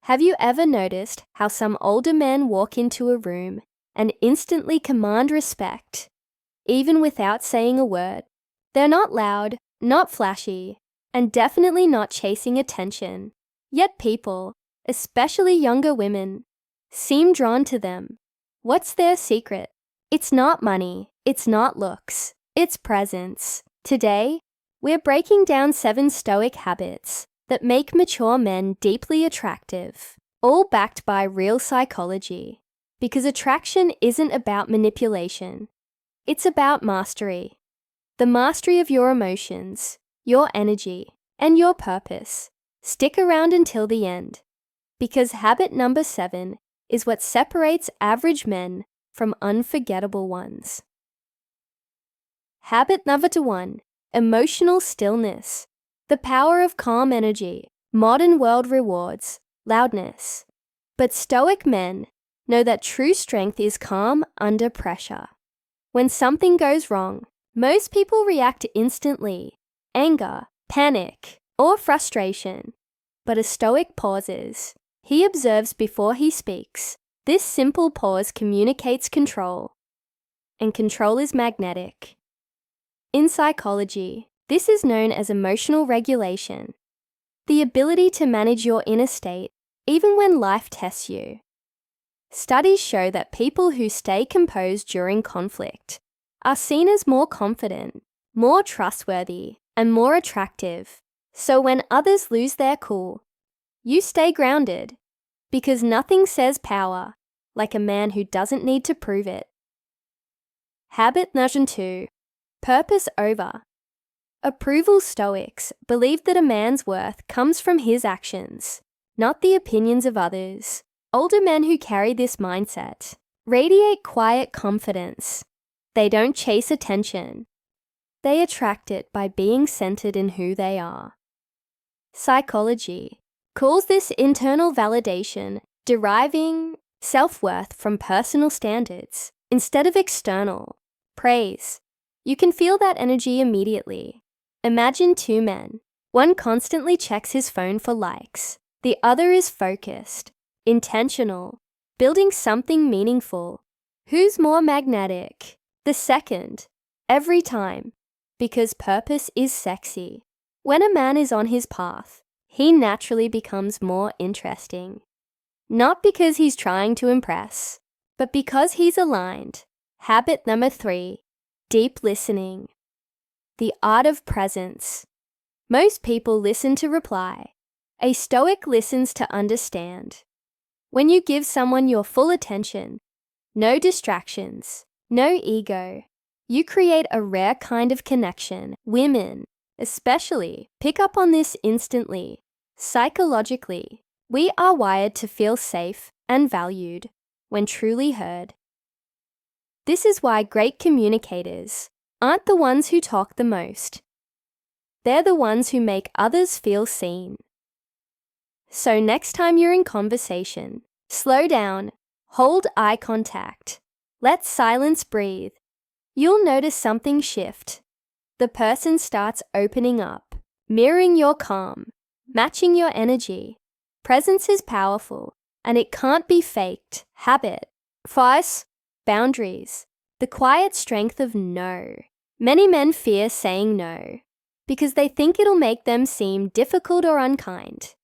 Have you ever noticed how some older men walk into a room and instantly command respect, even without saying a word? They're not loud, not flashy, and definitely not chasing attention. Yet people, especially younger women, seem drawn to them. What's their secret? It's not money, it's not looks, it's presence. Today, we're breaking down 7 Stoic habits that make mature men deeply attractive, all backed by real psychology. Because attraction isn't about manipulation, it's about mastery. The mastery of your emotions, your energy, and your purpose. Stick around until the end, because habit number 7 is what separates average men from unforgettable ones. Habit number 1, emotional stillness. The power of calm energy. Modern world rewards loudness, but Stoic men know that true strength is calm under pressure. When something goes wrong, most people react instantly, anger, panic, or frustration. But a Stoic pauses. He observes before he speaks. This simple pause communicates control, and control is magnetic. In psychology, this is known as emotional regulation, the ability to manage your inner state even when life tests you. Studies show that people who stay composed during conflict are seen as more confident, more trustworthy, and more attractive. So when others lose their cool, you stay grounded, because nothing says power like a man who doesn't need to prove it. Habit number 2, purpose over. Approval Stoics believe that a man's worth comes from his actions, not the opinions of others. Older men who carry this mindset radiate quiet confidence. They don't chase attention. They attract it by being centered in who they are. Psychology calls this internal validation, deriving self-worth from personal standards instead of external praise. You can feel that energy immediately. Imagine 2 men. One constantly checks his phone for likes. The other is focused, intentional, building something meaningful. Who's more magnetic? The second, every time, because purpose is sexy. When a man is on his path, he naturally becomes more interesting. Not because he's trying to impress, but because he's aligned. Habit number 3, deep listening. The art of presence. Most people listen to reply. A Stoic listens to understand. When you give someone your full attention, no distractions, no ego, you create a rare kind of connection. Women, especially, pick up on this instantly. Psychologically, we are wired to feel safe and valued when truly heard. This is why great communicators aren't the ones who talk the most. They're the ones who make others feel seen. So next time you're in conversation, slow down, hold eye contact, let silence breathe. You'll notice something shift. The person starts opening up, mirroring your calm, matching your energy. Presence is powerful, and it can't be faked. Habit 5, boundaries. The quiet strength of no. Many men fear saying no because they think it'll make them seem difficult or unkind.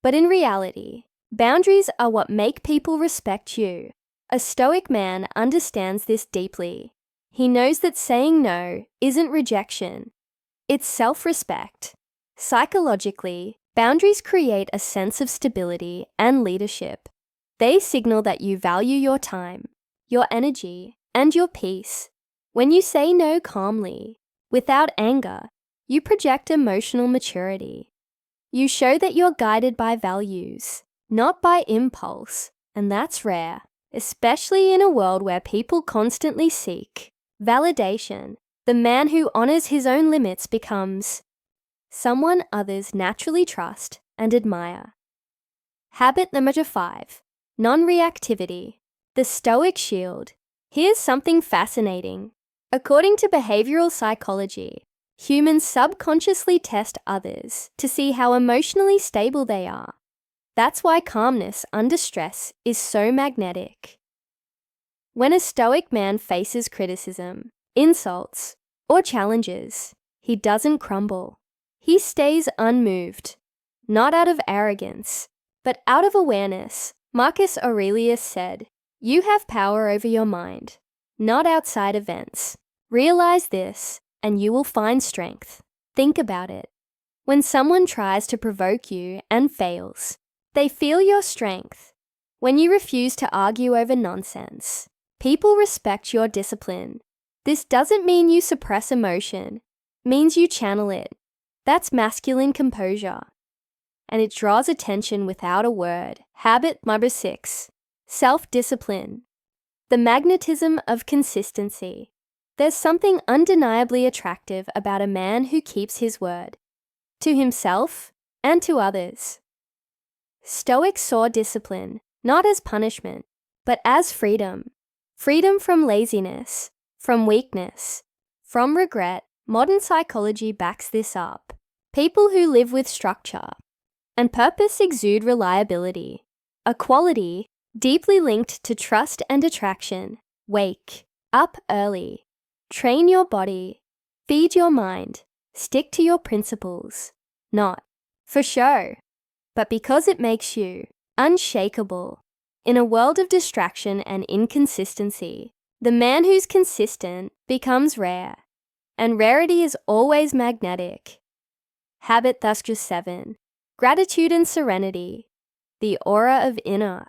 But in reality, boundaries are what make people respect you. A Stoic man understands this deeply. He knows that saying no isn't rejection, it's self-respect. Psychologically, boundaries create a sense of stability and leadership. They signal that you value your time, your energy, and your peace. When you say no calmly, without anger, you project emotional maturity. You show that you're guided by values, not by impulse, and that's rare, especially in a world where people constantly seek validation. The man who honors his own limits becomes someone others naturally trust and admire. Habit number 5, non-reactivity. The Stoic shield. Here's something fascinating. According to behavioral psychology, humans subconsciously test others to see how emotionally stable they are. That's why calmness under stress is so magnetic. When a Stoic man faces criticism, insults, or challenges, he doesn't crumble. He stays unmoved, not out of arrogance, but out of awareness. Marcus Aurelius said, "You have power over your mind, not outside events. Realize this, and you will find strength." Think about it. When someone tries to provoke you and fails, they feel your strength. When you refuse to argue over nonsense, people respect your discipline. This doesn't mean you suppress emotion, it means you channel it. That's masculine composure. And it draws attention without a word. Habit number 6, self-discipline. The magnetism of consistency. There's something undeniably attractive about a man who keeps his word, to himself and to others. Stoics saw discipline not as punishment, but as freedom. Freedom from laziness, from weakness, from regret. Modern psychology backs this up. People who live with structure and purpose exude reliability, a quality deeply linked to trust and attraction. Wake up early, train your body, feed your mind, stick to your principles, not for show, but because it makes you unshakable. In a world of distraction and inconsistency, the man who's consistent becomes rare, and rarity is always magnetic. Habit thus just 7. Gratitude and serenity, the aura of inner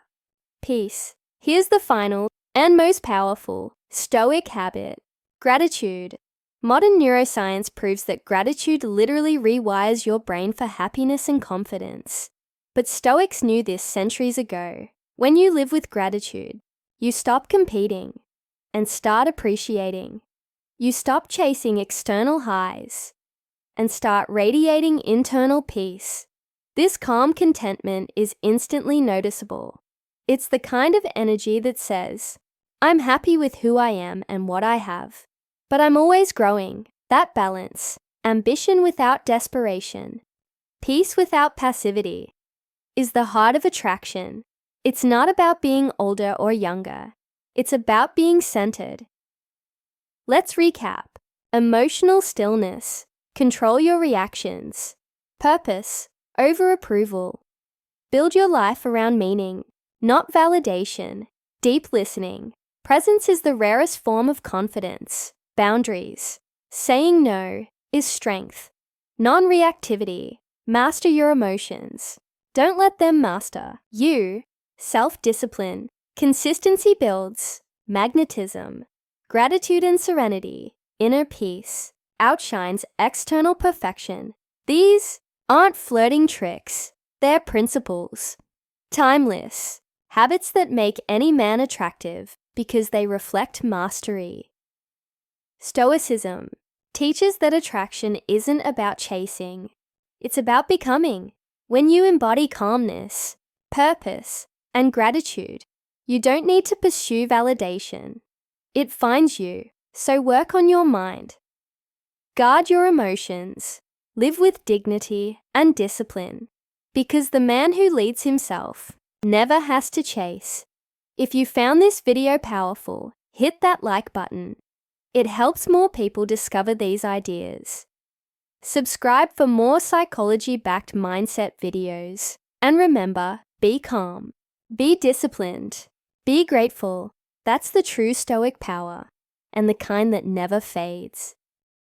peace. Here's the final and most powerful Stoic habit, gratitude. Modern neuroscience proves that gratitude literally rewires your brain for happiness and confidence. But Stoics knew this centuries ago. When you live with gratitude, you stop competing and start appreciating. You stop chasing external highs and start radiating internal peace. This calm contentment is instantly noticeable. It's the kind of energy that says, "I'm happy with who I am and what I have, but I'm always growing." That balance, ambition without desperation, peace without passivity, is the heart of attraction. It's not about being older or younger. It's about being centered. Let's recap. Emotional stillness. Control your reactions. Purpose over approval. Build your life around meaning, not validation. Deep listening. Presence is the rarest form of confidence. Boundaries. Saying no is strength. Non-reactivity. Master your emotions. Don't let them master you. Self-discipline. Consistency builds magnetism. Gratitude and serenity, inner peace, outshines external perfection. These aren't flirting tricks, they're principles. Timeless. Habits that make any man attractive because they reflect mastery. Stoicism teaches that attraction isn't about chasing, it's about becoming. When you embody calmness, purpose, and gratitude, you don't need to pursue validation. It finds you, so work on your mind. Guard your emotions, live with dignity and discipline, because the man who leads himself never has to chase. If you found this video powerful, hit that like button. It helps more people discover these ideas. Subscribe for more psychology-backed mindset videos. And remember, be calm. Be disciplined. Be grateful. That's the true Stoic power, and the kind that never fades.